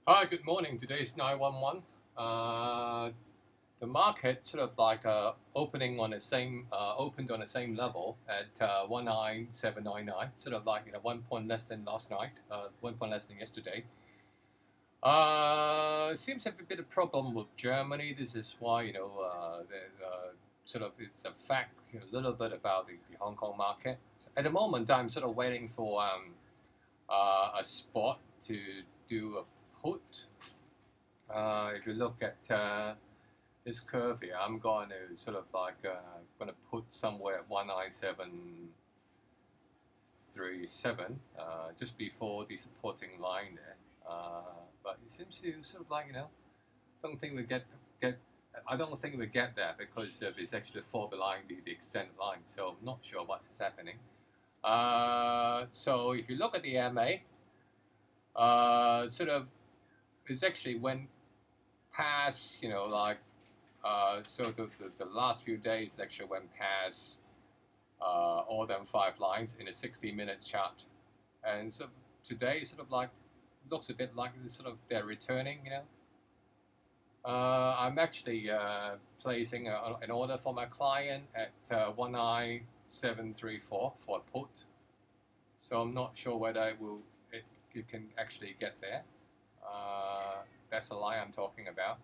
Hi, good morning. Today is 911. The market sort of like opened on the same level at 19799, sort of like 1 point less than last night, 1 point less than yesterday. Seems to have a bit of problem with Germany. This is why sort of it's a fact a little bit about the Hong Kong market. At the moment, I'm sort of waiting for a spot to do a put. If you look at this curve here, I'm going to sort of like going to put somewhere at 19737, just before the supporting line there. But it seems to sort of like don't think we get. I don't think we get there because it's actually fall behind the extended line. So I'm not sure what is happening. So if you look at the MA, sort of it's actually went past, so the last few days actually went past all them 5 lines in a 60-minute chart, and so today sort of like looks a bit like sort of they're returning. I'm actually placing an order for my client at 19734 for a put, so I'm not sure whether it can actually get there. That's the line I'm talking about.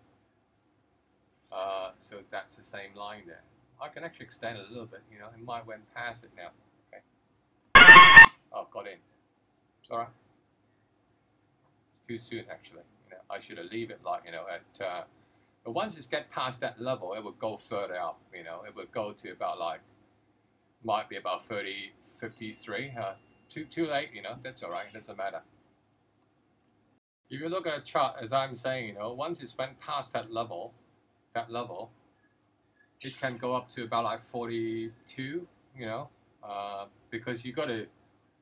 So that's the same line there. I can actually extend it a little bit, it might went past it now. Okay. Oh, got in. It's alright. It's too soon actually. I should have leave it like, at but once it gets past that level, it will go further up, it will go to about like, might be about 30, 53. Too late, that's alright, it doesn't matter. If you look at a chart, as I'm saying, once it's went past that level, it can go up to about like 42, because you got to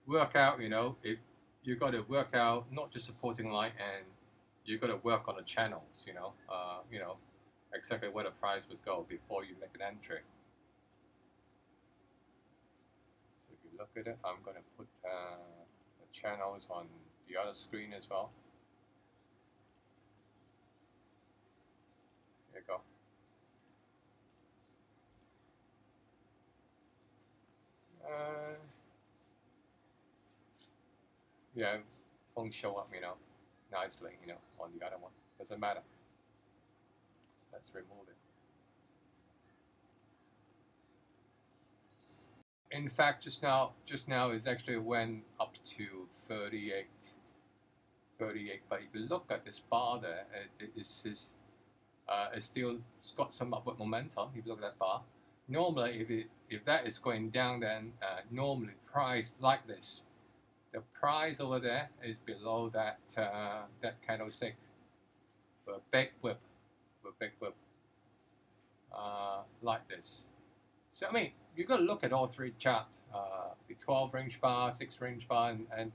work out, if you got to work out not just supporting line, and you got to work on the channels, exactly where the price would go before you make an entry. So if you look at it, I'm going to put the channels on the other screen as well. There you go. Yeah, won't show up, nicely, on the other one. Doesn't matter. Let's remove it. In fact, just now is actually went up to 38. But if you look at this bar there, it's still got some upward momentum. If you look at that bar, normally if that is going down, then normally price like this, the price over there is below that that candlestick. A big whip, like this. So I mean, you got to look at all three charts, the 12 range bar, 6 range bar, and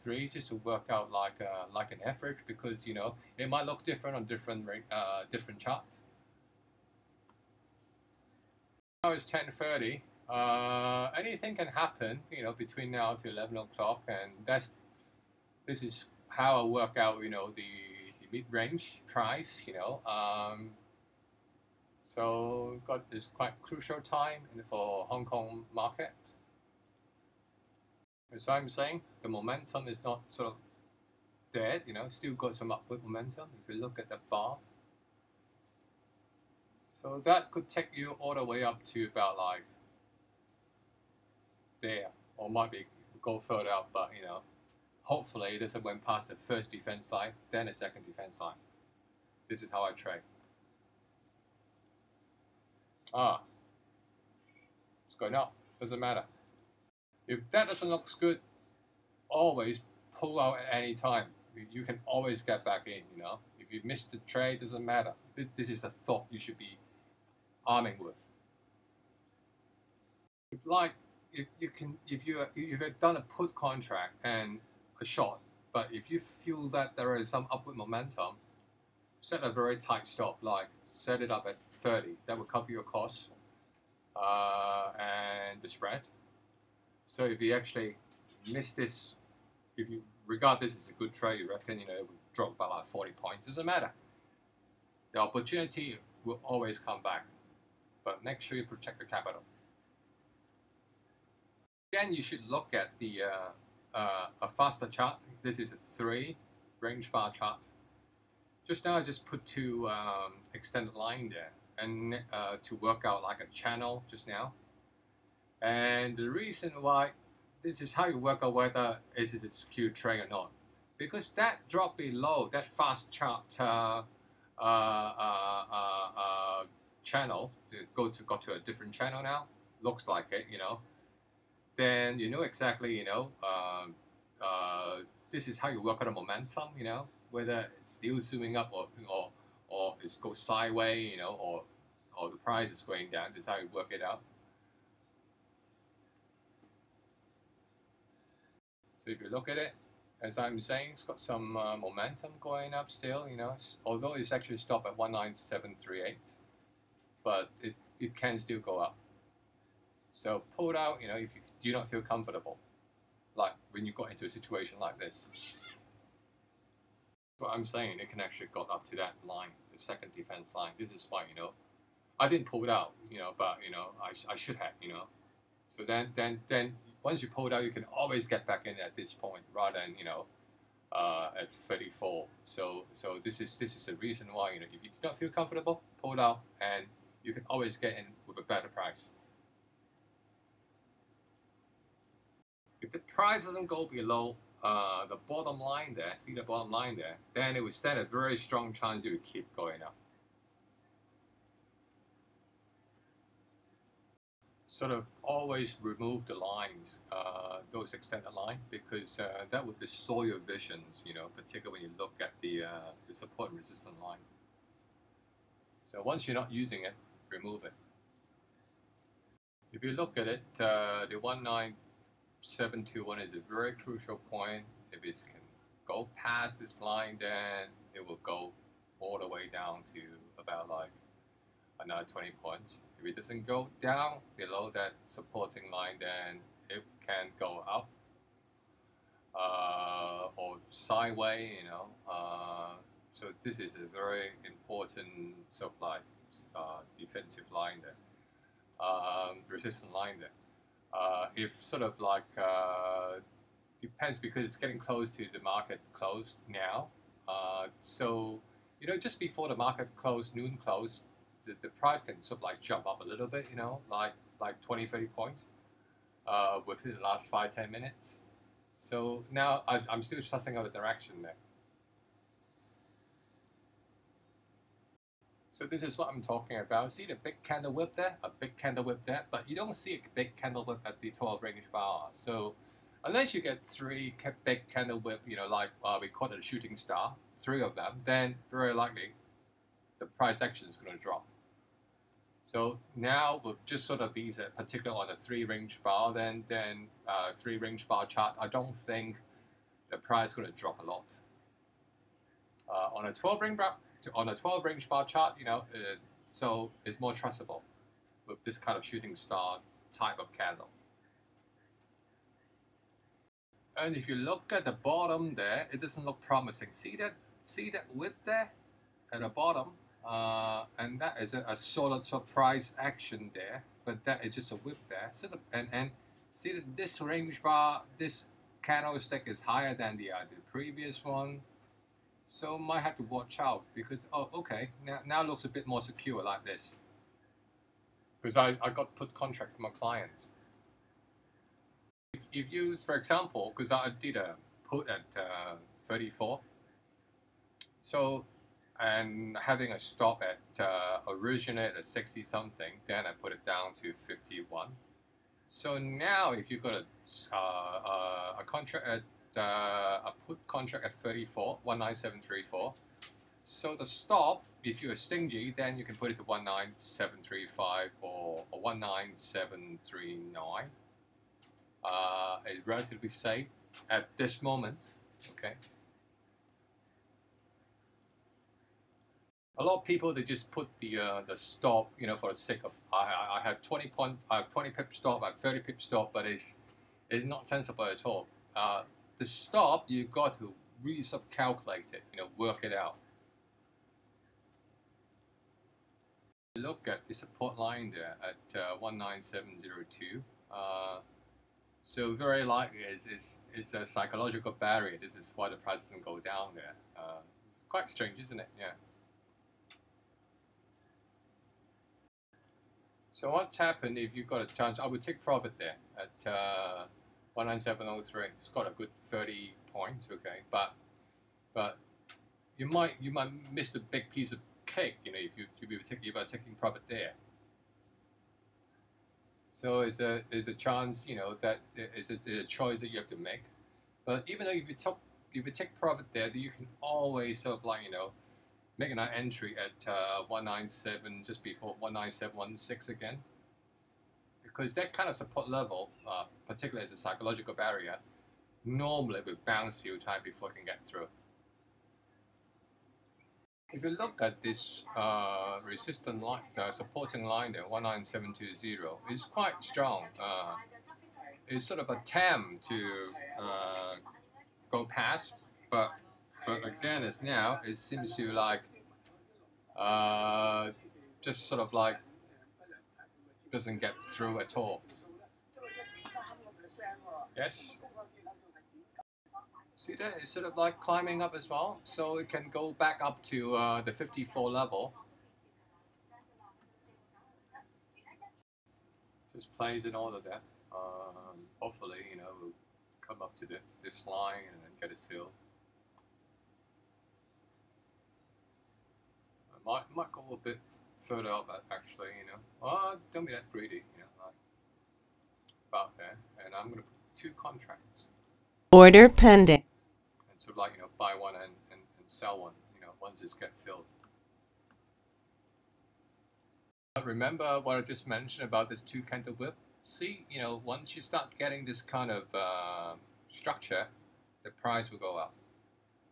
3, just to work out like an average, because it might look different on different chart. Now it's 10:30. Anything can happen, between now to 11 o'clock, and this is how I work out, the mid-range price, so got this quite crucial time for Hong Kong market. As I'm saying, the momentum is not sort of dead, still got some upward momentum if you look at the bar. So that could take you all the way up to about like there, or might be go further up, but hopefully it doesn't went past the first defense line, then the second defense line. This is how I trade. It's going up, doesn't matter. If that doesn't look good, always pull out at any time. You can always get back in, If you miss the trade, doesn't matter. This is the thought you should be arming with. If you've done a put contract and a short, but if you feel that there is some upward momentum, set a very tight stop, like set it up at 30. That will cover your costs and the spread. So if you actually miss this, if you regard this as a good trade, you reckon drop by like 40 points. Doesn't matter. The opportunity will always come back, but make sure you protect the capital. Again, you should look at the a faster chart. This is a 3 range bar chart. Just now, I just put 2 extended line there, and to work out like a channel just now. And the reason why this is how you work out whether is it a skew trade or not, because that drop below that fast chart channel got to a different channel now. Looks like it, you know. Then you know exactly, you know, this is how you work out the momentum, you know, whether it's still zooming up or it goes sideways, you know, or the price is going down. This is how you work it out. So if you look at it, as I'm saying, it's got some momentum going up still, you know, although it's actually stopped at 19738, but it can still go up. So pull it out, you know, if you do not feel comfortable, like when you got into a situation like this. What I'm saying, it can actually got up to that line, the second defense line. This is why, you know, I didn't pull it out, you know, but you know, I should have, you know. So then once you pull it out, you can always get back in at this point rather than, you know, at 34. So this is the reason why, you know, if you do not feel comfortable, pull it out, and you can always get in with a better price. If the price doesn't go below the bottom line there, see the bottom line there, then it would stand a very strong chance it would keep going up. Sort of always remove the lines, those extended line, because that would distort your visions, you know, particularly when you look at the support and resistance line. So once you're not using it, remove it. If you look at it, the 19721 is a very crucial point. If it can go past this line, then it will go all the way down to about like another 20 points. If it doesn't go down below that supporting line, then it can go up or sideways, you know. So this is a very important sort of like defensive line there, resistant line there. If sort of like depends, because it's getting close to the market close now. So you know, just before the market close, noon close, the price can sort of like jump up a little bit, you know, like 20-30 points within the last 5-10 minutes. So now I'm still trusting out the direction there. So this is what I'm talking about. See the big candle whip there, a big candle whip there, but you don't see a big candle whip at the 12 range bar. So unless you get 3 big candle whip, you know, like we call it a shooting star, 3 of them, then very likely the price action is going to drop. So now with just sort of these, particularly on the 3 range bar, then 3 range bar chart, I don't think the price is going to drop a lot. On a 12 range bar chart, you know, so it's more trustable with this kind of shooting star type of candle. And if you look at the bottom there, it doesn't look promising. See that width there at the bottom, and that is a solid sort of price action there, but that is just a whip there. So and see that this range bar, this candlestick is higher than the previous one. So might have to watch out, because oh, okay, now it looks a bit more secure like this, because I got put contract for my clients. If you, for example, because I did a put at 34, so and having a stop at originate at 60 something, then I put it down to 51. So now if you got a contract at a put contract at 34, 19734. So the stop, if you're stingy, then you can put it to 19735 or 19739. It's relatively safe at this moment. Okay. A lot of people, they just put the stop, you know, for the sake of I have 20 pip stop, I have 30 pip stop, but it's not sensible at all. The stop, you got to really sort of calculate it, work it out. Look at the support line there at 11Sep12. So very likely is a psychological barrier. This is why the price doesn't go down there. Quite strange, isn't it? Yeah. So what's happened if you've got a chance? I would take profit there at 11Sep13. It's got a good 30 points, okay, but you might miss the big piece of cake, if you are taking profit there. So it's a chance, that is a choice that you have to make. But even though if you take profit there, you can always sort of like make an entry at 197 just before 19716 again, because that kind of support level, particularly as a psychological barrier, normally will bounce a few times before it can get through. If you look at this resistant line, supporting line there, 19720, is quite strong. It's sort of an attempt to go past, but again, as now, it seems to like just sort of like doesn't get through at all. Yes. See that? It's sort of like climbing up as well, so it can go back up to the 54 level. Just plays in order there. Hopefully, we'll come up to this line and then get it filled. Might go a bit further up actually, don't be that greedy, like about there. And I'm gonna put 2 contracts. Order pending. And sort of like buy one and sell one, once it's get filled. But remember what I just mentioned about this 2 candle whip? See, once you start getting this kind of structure, the price will go up.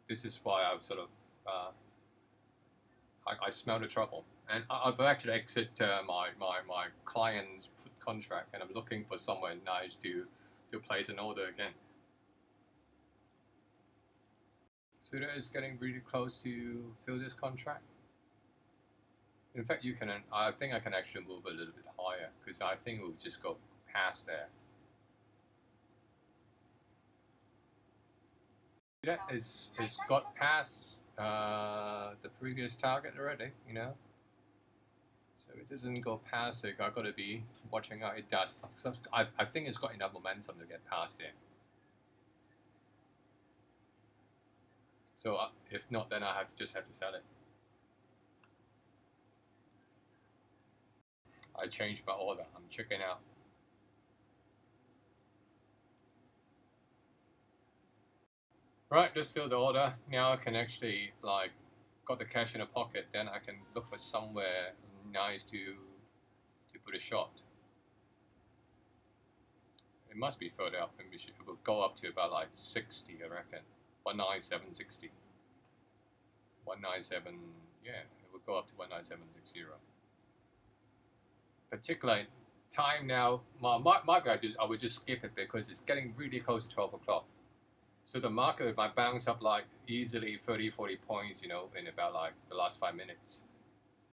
This is why I've sort of I smell the trouble, and I've actually exited my client's contract, and I'm looking for somewhere nice to place an order again. So that is getting really close to fill this contract. In fact, I think I can actually move a little bit higher, because I think we'll just go past there. That is got past the previous target already, So it doesn't go past it. I've got to be watching out. It does. So I think it's got enough momentum to get past it. So if not, then I just have to sell it. I changed my order. I'm checking out. Right, just filled the order. Now I can actually got the cash in a pocket. Then I can look for somewhere nice to put a shot. It must be further up, and it will go up to about 60, I reckon. 19760. 197, yeah, it will go up to 19760. Particularly time now, my guy I would just skip it because it's getting really close to 12 o'clock. So the market might bounce up easily 30-40 points, in about the last 5 minutes.